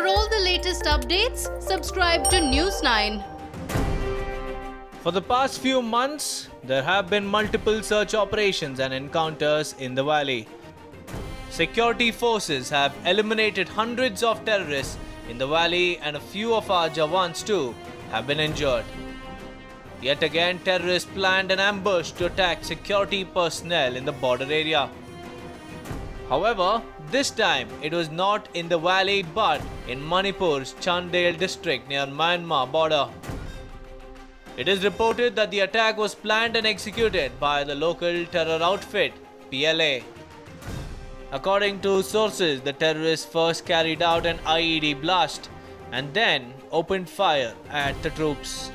For all the latest updates, subscribe to News 9. For the past few months, there have been multiple search operations and encounters in the valley. Security forces have eliminated hundreds of terrorists in the valley, and a few of our Jawans too have been injured. Yet again, terrorists planned an ambush to attack security personnel in the border area. However, this time it was not in the valley but in Manipur's Chandel district near Myanmar border. It is reported that the attack was planned and executed by the local terror outfit, PLA. According to sources, the terrorists first carried out an IED blast and then opened fire at the troops.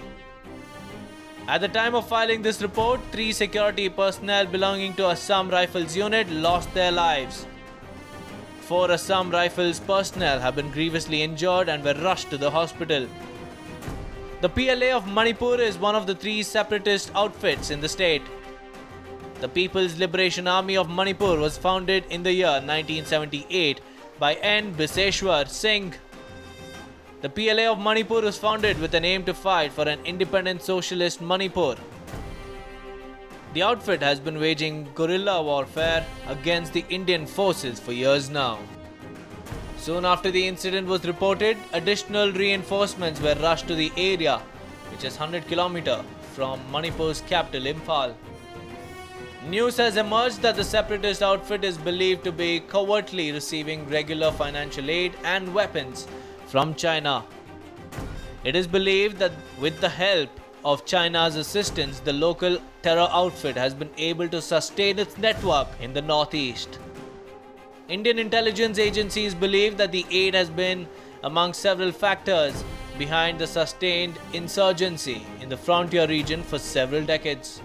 At the time of filing this report, 3 security personnel belonging to Assam Rifles unit lost their lives. 4 Assam Rifles personnel have been grievously injured and were rushed to the hospital. The PLA of Manipur is one of the 3 separatist outfits in the state. The People's Liberation Army of Manipur was founded in the year 1978 by N. Biseshwar Singh. The PLA of Manipur was founded with an aim to fight for an independent socialist Manipur. The outfit has been waging guerrilla warfare against the Indian forces for years now. Soon after the incident was reported, additional reinforcements were rushed to the area, which is 100 km from Manipur's capital Imphal. News has emerged that the separatist outfit is believed to be covertly receiving regular financial aid and weapons from China. It is believed that with the help of China's assistance, the local terror outfit has been able to sustain its network in the northeast. Indian intelligence agencies believe that the aid has been among several factors behind the sustained insurgency in the frontier region for several decades.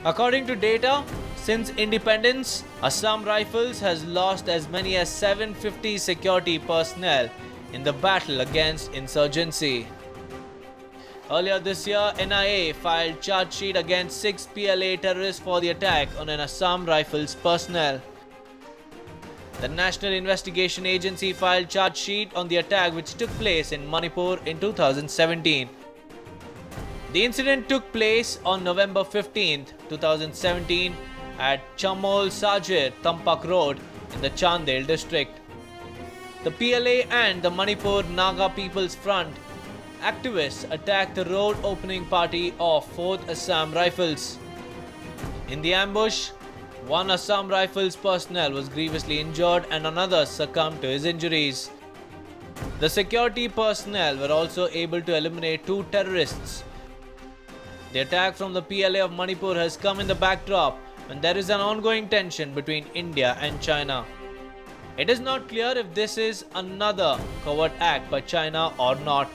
According to data, since independence, Assam Rifles has lost as many as 750 security personnel in the battle against insurgency. Earlier this year, NIA filed charge sheet against 6 PLA terrorists for the attack on an Assam Rifles personnel. The National Investigation Agency filed charge sheet on the attack which took place in Manipur in 2017. The incident took place on November 15, 2017 at Chamol Sajir Tampak Road in the Chandel district. The PLA and the Manipur Naga People's Front activists attacked the road opening party of 4th Assam Rifles. In the ambush, 1 Assam Rifles personnel was grievously injured and another succumbed to his injuries. The security personnel were also able to eliminate 2 terrorists. The attack from the PLA of Manipur has come in the backdrop when there is an ongoing tension between India and China. It is not clear if this is another covert act by China or not.